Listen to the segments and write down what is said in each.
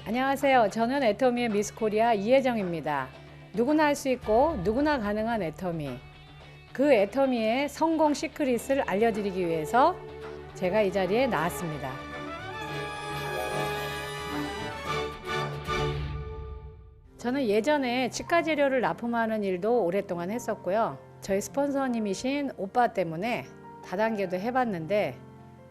안녕하세요. 저는 애터미의 미스 코리아 이혜정입니다. 누구나 할 수 있고 누구나 가능한 애터미. 그 애터미의 성공 시크릿을 알려드리기 위해서 제가 이 자리에 나왔습니다. 저는 예전에 치과 재료를 납품하는 일도 오랫동안 했었고요. 저희 스폰서님이신 오빠 때문에 다단계도 해봤는데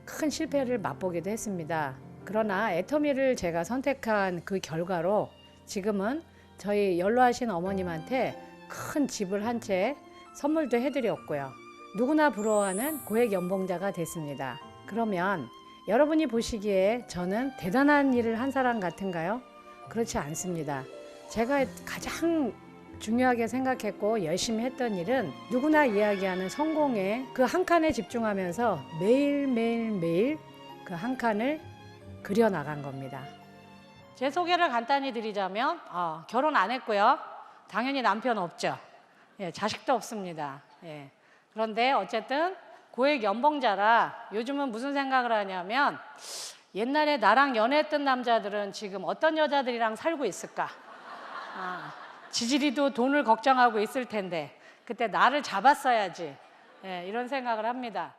큰 실패를 맛보기도 했습니다. 그러나 애터미를 제가 선택한 그 결과로 지금은 저희 연로하신 어머님한테 큰 집을 한 채 선물도 해드렸고요. 누구나 부러워하는 고액 연봉자가 됐습니다. 그러면 여러분이 보시기에 저는 대단한 일을 한 사람 같은가요? 그렇지 않습니다. 제가 가장 중요하게 생각했고 열심히 했던 일은 누구나 이야기하는 성공의 그 한 칸에 집중하면서 매일 그 한 칸을 그려나간 겁니다. 제 소개를 간단히 드리자면 결혼 안 했고요. 당연히 남편 없죠. 자식도 없습니다. 그런데 어쨌든 고액 연봉자라 요즘은 무슨 생각을 하냐면 옛날에 나랑 연애했던 남자들은 지금 어떤 여자들이랑 살고 있을까? 지지리도 돈을 걱정하고 있을 텐데 그때 나를 잡았어야지. 이런 생각을 합니다.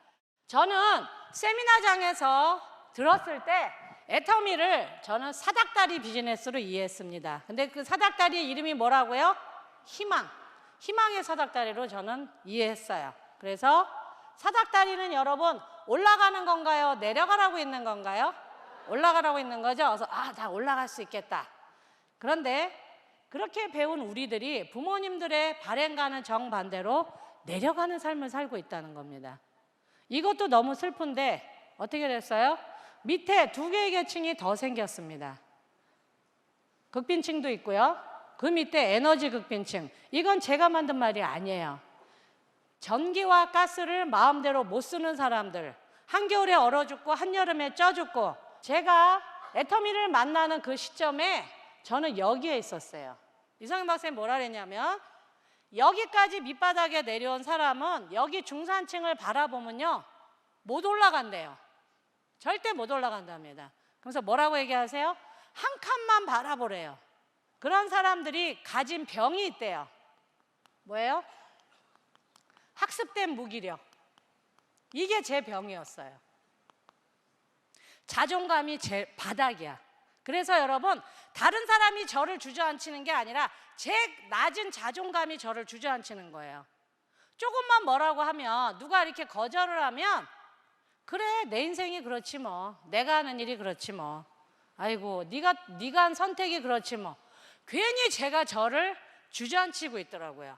저는 세미나장에서 들었을 때 애터미를 저는 사닥다리 비즈니스로 이해했습니다. 근데 그 사닥다리의 이름이 뭐라고요? 희망. 희망의 사닥다리로 저는 이해했어요. 그래서 사닥다리는 여러분 올라가는 건가요? 내려가라고 있는 건가요? 올라가라고 있는 거죠. 그래서 나 올라갈 수 있겠다. 그런데 그렇게 배운 우리들이 부모님들의 발행과는 정반대로 내려가는 삶을 살고 있다는 겁니다. 이것도 너무 슬픈데 어떻게 됐어요? 밑에 두 개의 계층이 더 생겼습니다. 극빈층도 있고요. 그 밑에 에너지 극빈층. 이건 제가 만든 말이 아니에요. 전기와 가스를 마음대로 못 쓰는 사람들, 한겨울에 얼어 죽고 한여름에 쪄 죽고, 제가 애터미를 만나는 그 시점에 저는 여기에 있었어요. 이상현 박사님 뭐라 그랬냐면 여기까지 밑바닥에 내려온 사람은 여기 중산층을 바라보면요 못 올라간대요. 절대 못 올라간답니다. 그래서 뭐라고 얘기하세요? 한 칸만 바라보래요. 그런 사람들이 가진 병이 있대요. 뭐예요? 학습된 무기력. 이게 제 병이었어요. 자존감이 제 바닥이야. 그래서 여러분 다른 사람이 저를 주저앉히는 게 아니라 제 낮은 자존감이 저를 주저앉히는 거예요. 조금만 뭐라고 하면 누가 이렇게 거절을 하면 그래 내 인생이 그렇지 뭐, 내가 하는 일이 그렇지 뭐, 아이고 네가 한 선택이 그렇지 뭐, 괜히 제가 저를 주저앉히고 있더라고요.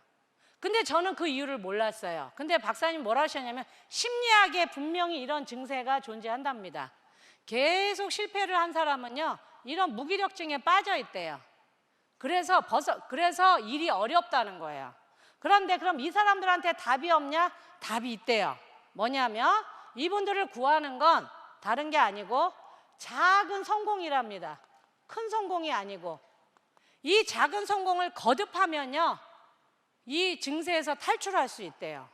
근데 저는 그 이유를 몰랐어요. 근데 박사님 뭐라 하셨냐면 심리학에 분명히 이런 증세가 존재한답니다. 계속 실패를 한 사람은요 이런 무기력증에 빠져 있대요. 그래서 일이 어렵다는 거예요. 그런데 그럼 이 사람들한테 답이 없냐? 답이 있대요. 뭐냐면 이분들을 구하는 건 다른 게 아니고 작은 성공이랍니다. 큰 성공이 아니고 이 작은 성공을 거듭하면요 이 증세에서 탈출할 수 있대요.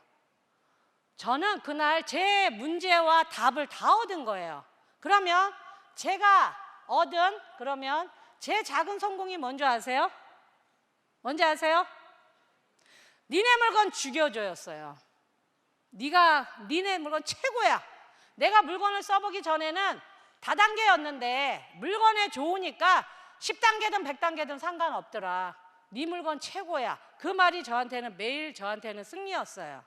저는 그날 제 문제와 답을 다 얻은 거예요. 그러면 제가 얻은 그러면 제 작은 성공이 뭔지 아세요? 뭔지 아세요? 니네 물건 죽여줘였어요. 니네 물건 최고야. 내가 물건을 써보기 전에는 다단계였는데 물건에 좋으니까 10단계든 100단계든 상관없더라. 네 물건 최고야. 그 말이 저한테는 매일 저한테는 승리였어요.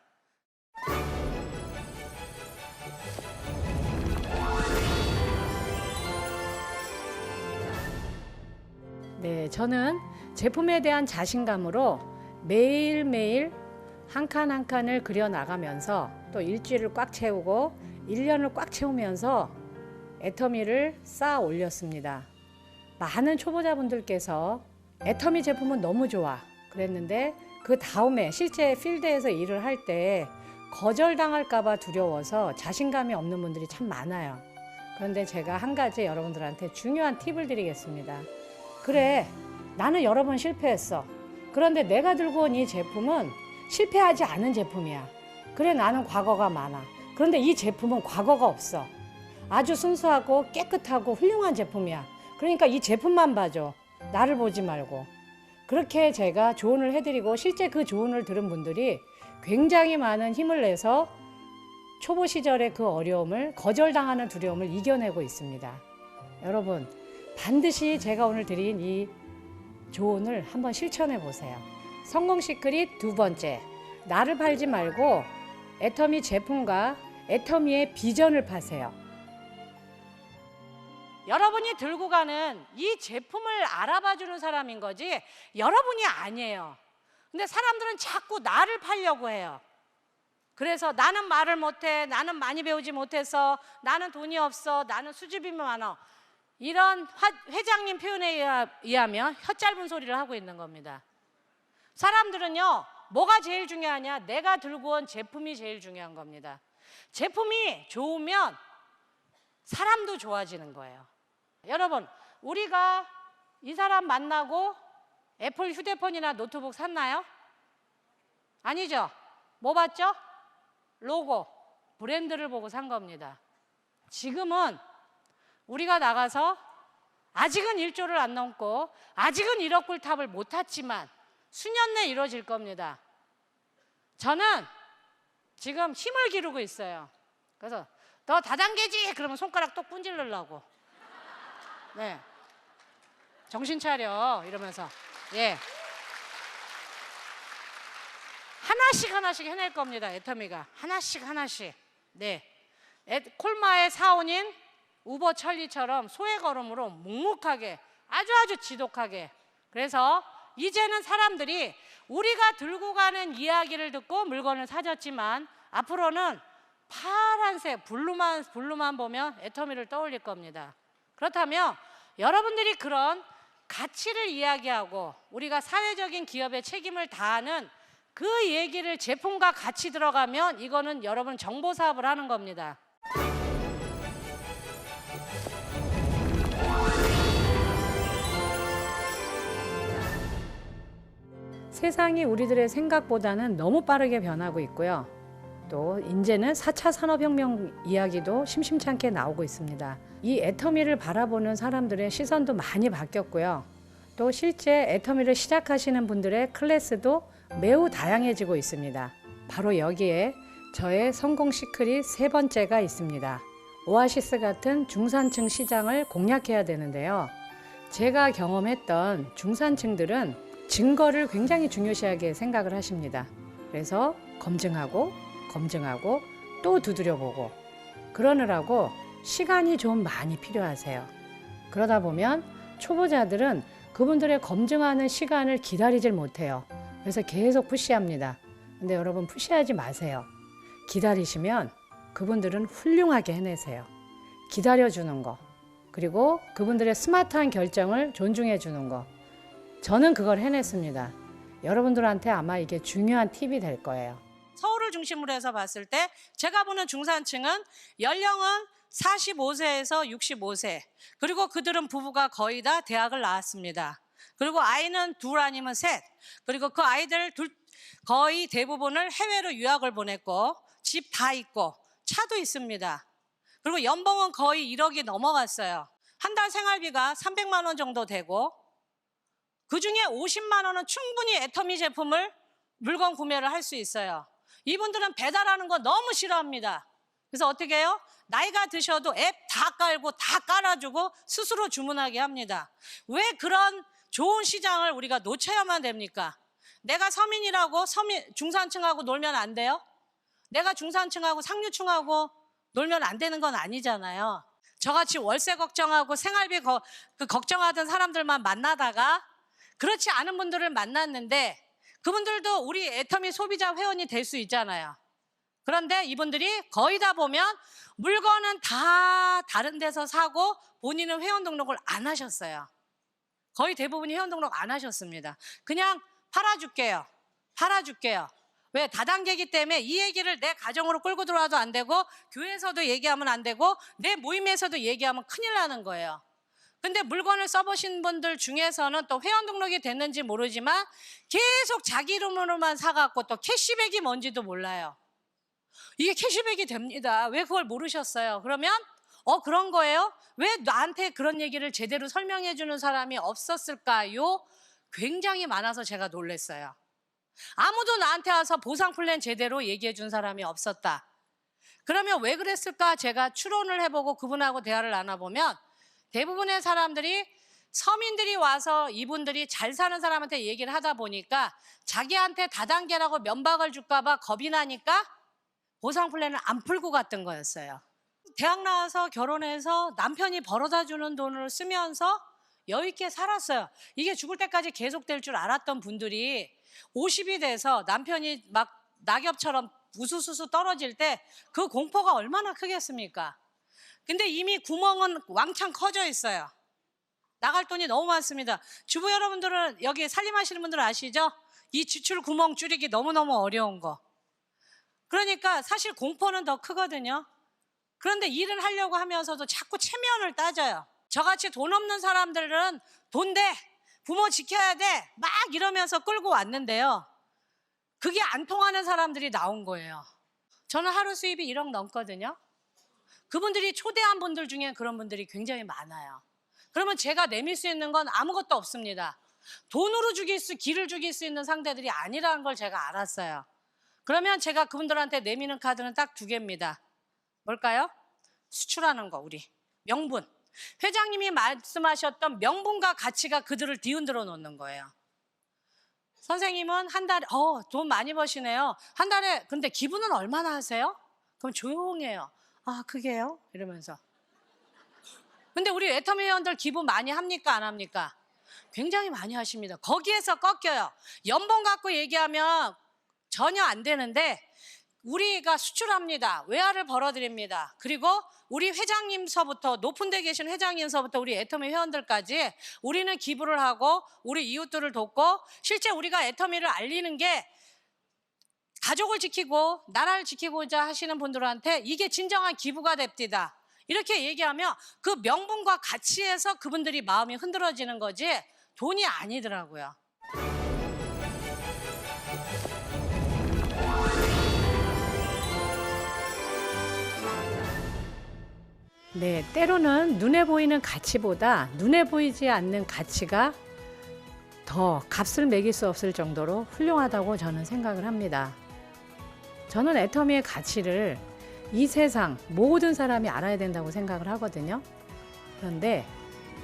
네, 저는 제품에 대한 자신감으로 매일매일 한 칸 한 칸을 그려나가면서 또 일주일을 꽉 채우고 1년을 꽉 채우면서 애터미를 쌓아 올렸습니다. 많은 초보자분들께서 애터미 제품은 너무 좋아 그랬는데 그 다음에 실제 필드에서 일을 할 때 거절당할까 봐 두려워서 자신감이 없는 분들이 참 많아요. 그런데 제가 한 가지 여러분들한테 중요한 팁을 드리겠습니다. 그래, 나는 여러 번 실패했어. 그런데 내가 들고 온 이 제품은 실패하지 않은 제품이야. 그래, 나는 과거가 많아. 그런데 이 제품은 과거가 없어. 아주 순수하고 깨끗하고 훌륭한 제품이야. 그러니까 이 제품만 봐줘. 나를 보지 말고. 그렇게 제가 조언을 해드리고 실제 그 조언을 들은 분들이 굉장히 많은 힘을 내서 초보 시절의 그 어려움을, 거절당하는 두려움을 이겨내고 있습니다. 여러분, 반드시 제가 오늘 드린 이 조언을 한번 실천해 보세요. 성공 시크릿 두 번째, 나를 팔지 말고 애터미 제품과 애터미의 비전을 파세요. 여러분이 들고 가는 이 제품을 알아봐 주는 사람인 거지 여러분이 아니에요. 근데 사람들은 자꾸 나를 팔려고 해요. 그래서 나는 말을 못해, 나는 많이 배우지 못해서, 나는 돈이 없어, 나는 수줍음이 많아. 이런 회장님 표현에 의하면 혀 짧은 소리를 하고 있는 겁니다. 사람들은요, 뭐가 제일 중요하냐? 내가 들고 온 제품이 제일 중요한 겁니다. 제품이 좋으면 사람도 좋아지는 거예요. 여러분, 우리가 이 사람 만나고 애플 휴대폰이나 노트북 샀나요? 아니죠. 뭐 봤죠? 로고, 브랜드를 보고 산 겁니다. 지금은 우리가 나가서 아직은 1조를 안 넘고 아직은 1억 불 탑을 못 탔지만 수년 내에 이루어질 겁니다. 저는 지금 힘을 기르고 있어요. 그래서 너 다단계지? 그러면 손가락 또 꾼질르려고. 네. 정신 차려 이러면서. 예. 하나씩 해낼 겁니다. 애터미가 하나씩. 네. 콜마의 사원인 우버 찰리처럼 소의 걸음으로 묵묵하게 아주 지독하게. 그래서 이제는 사람들이 우리가 들고 가는 이야기를 듣고 물건을 사줬지만 앞으로는 파란색 블루만 보면 애터미를 떠올릴 겁니다. 그렇다면 여러분들이 그런 가치를 이야기하고 우리가 사회적인 기업의 책임을 다하는 그 얘기를 제품과 같이 들어가면 이거는 여러분 정보 사업을 하는 겁니다. 세상이 우리들의 생각보다는 너무 빠르게 변하고 있고요. 또 이제는 4차 산업혁명 이야기도 심심찮게 나오고 있습니다. 이 애터미를 바라보는 사람들의 시선도 많이 바뀌었고요. 또 실제 애터미를 시작하시는 분들의 클래스도 매우 다양해지고 있습니다. 바로 여기에 저의 성공 시크릿 세 번째가 있습니다. 오아시스 같은 중산층 시장을 공략해야 되는데요. 제가 경험했던 중산층들은 증거를 굉장히 중요시하게 생각을 하십니다. 그래서 검증하고 또 두드려보고 그러느라고 시간이 좀 많이 필요하세요. 그러다 보면 초보자들은 그분들의 검증하는 시간을 기다리질 못해요. 그래서 계속 푸시합니다. 근데 여러분 푸시하지 마세요. 기다리시면 그분들은 훌륭하게 해내세요. 기다려주는 거, 그리고 그분들의 스마트한 결정을 존중해 주는 거. 저는 그걸 해냈습니다. 여러분들한테 아마 이게 중요한 팁이 될 거예요. 서울을 중심으로 해서 봤을 때 제가 보는 중산층은 연령은 45세에서 65세, 그리고 그들은 부부가 거의 다 대학을 나왔습니다. 그리고 아이는 둘 아니면 셋, 그리고 그 아이들 거의 대부분을 해외로 유학을 보냈고 집 다 있고 차도 있습니다. 그리고 연봉은 거의 1억이 넘어갔어요. 한 달 생활비가 300만 원 정도 되고 그중에 50만 원은 충분히 애터미 제품을 물건 구매를 할 수 있어요. 이분들은 배달하는 거 너무 싫어합니다. 그래서 어떻게 해요? 나이가 드셔도 앱 다 깔고 다 깔아주고 스스로 주문하게 합니다. 왜 그런 좋은 시장을 우리가 놓쳐야만 됩니까? 내가 서민이라고 중산층하고 놀면 안 돼요? 내가 중산층하고 상류층하고 놀면 안 되는 건 아니잖아요. 저같이 월세 걱정하고 생활비 걱정하던 사람들만 만나다가 그렇지 않은 분들을 만났는데 그분들도 우리 애터미 소비자 회원이 될 수 있잖아요. 그런데 이분들이 거의 다 보면 물건은 다 다른 데서 사고 본인은 회원 등록을 안 하셨어요. 거의 대부분이 회원 등록 안 하셨습니다. 그냥 팔아줄게요. 왜? 다단계이기 때문에 이 얘기를 내 가정으로 끌고 들어와도 안 되고 교회에서도 얘기하면 안 되고 내 모임에서도 얘기하면 큰일 나는 거예요. 근데 물건을 써보신 분들 중에서는 또 회원 등록이 됐는지 모르지만 계속 자기 이름으로만 사갖고 또 캐시백이 뭔지도 몰라요. 이게 캐시백이 됩니다. 왜 그걸 모르셨어요? 그러면 그런 거예요? 왜 나한테 그런 얘기를 제대로 설명해 주는 사람이 없었을까요? 굉장히 많아서 제가 놀랐어요. 아무도 나한테 와서 보상 플랜 제대로 얘기해 준 사람이 없었다. 그러면 왜 그랬을까? 제가 추론을 해보고 그분하고 대화를 나눠보면 대부분의 사람들이 서민들이 와서 이분들이 잘 사는 사람한테 얘기를 하다 보니까 자기한테 다단계라고 면박을 줄까 봐 겁이 나니까 보상 플랜을 안 풀고 갔던 거였어요. 대학 나와서 결혼해서 남편이 벌어다 주는 돈을 쓰면서 여유 있게 살았어요. 이게 죽을 때까지 계속될 줄 알았던 분들이 50이 돼서 남편이 막 낙엽처럼 우수수수 떨어질 때 그 공포가 얼마나 크겠습니까? 근데 이미 구멍은 왕창 커져 있어요. 나갈 돈이 너무 많습니다. 주부 여러분들은, 여기 살림하시는 분들은 아시죠? 이 지출 구멍 줄이기 너무너무 어려운 거. 그러니까 사실 공포는 더 크거든요. 그런데 일을 하려고 하면서도 자꾸 체면을 따져요. 저같이 돈 없는 사람들은 돈 돼, 부모 지켜야 돼, 막 이러면서 끌고 왔는데요. 그게 안 통하는 사람들이 나온 거예요. 저는 하루 수입이 1억 넘거든요. 그분들이 초대한 분들 중에 그런 분들이 굉장히 많아요. 그러면 제가 내밀 수 있는 건 아무것도 없습니다. 돈으로 길을 죽일 수 있는 상대들이 아니라는 걸 제가 알았어요. 그러면 제가 그분들한테 내미는 카드는 딱 2개입니다. 뭘까요? 수출하는 거, 우리. 명분. 회장님이 말씀하셨던 명분과 가치가 그들을 뒤흔들어 놓는 거예요. 선생님은 한 달에 돈 많이 버시네요. 한 달에 근데 기부는 얼마나 하세요? 그럼 조용해요. 아, 그게요? 이러면서. 근데 우리 애터미 회원들 기부 많이 합니까? 안 합니까? 굉장히 많이 하십니다. 거기에서 꺾여요. 연봉 갖고 얘기하면 전혀 안 되는데 우리가 수출합니다. 외화를 벌어드립니다. 그리고 우리 회장님서부터, 높은 데 계신 회장님서부터 우리 애터미 회원들까지 우리는 기부를 하고 우리 이웃들을 돕고, 실제 우리가 애터미를 알리는 게 가족을 지키고 나라를 지키고자 하시는 분들한테 이게 진정한 기부가 됩니다. 이렇게 얘기하면 그 명분과 가치에서 그분들이 마음이 흔들어지는 거지 돈이 아니더라고요. 네, 때로는 눈에 보이는 가치보다 눈에 보이지 않는 가치가 더 값을 매길 수 없을 정도로 훌륭하다고 저는 생각을 합니다. 저는 애터미의 가치를 이 세상 모든 사람이 알아야 된다고 생각을 하거든요. 그런데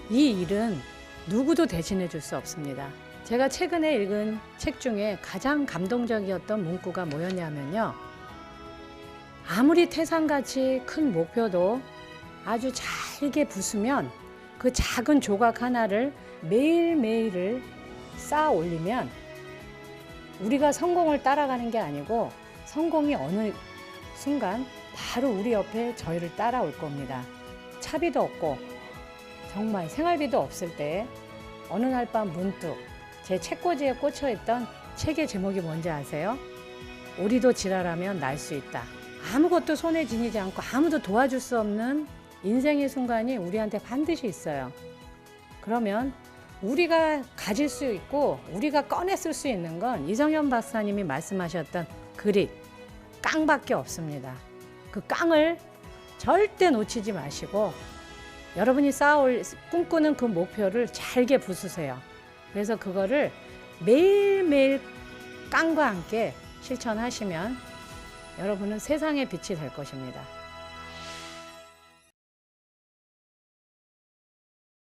이 일은 누구도 대신해 줄 수 없습니다. 제가 최근에 읽은 책 중에 가장 감동적이었던 문구가 뭐였냐면요. 아무리 태산같이 큰 목표도 아주 잘게 부수면 그 작은 조각 하나를 매일매일을 쌓아 올리면 우리가 성공을 따라가는 게 아니고 성공이 어느 순간 바로 우리 옆에 저희를 따라올 겁니다. 차비도 없고 정말 생활비도 없을 때 어느 날 밤 문득 제 책꽂이에 꽂혀있던 책의 제목이 뭔지 아세요? 우리도 지랄하면 날 수 있다. 아무것도 손에 지니지 않고 아무도 도와줄 수 없는 인생의 순간이 우리한테 반드시 있어요. 그러면 우리가 가질 수 있고 우리가 꺼내 쓸 수 있는 건 이정현 박사님이 말씀하셨던 그릿, 깡밖에 없습니다. 그 깡을 절대 놓치지 마시고 여러분이 꿈꾸는 그 목표를 잘게 부수세요. 그래서 그거를 매일매일 깡과 함께 실천하시면 여러분은 세상의 빛이 될 것입니다.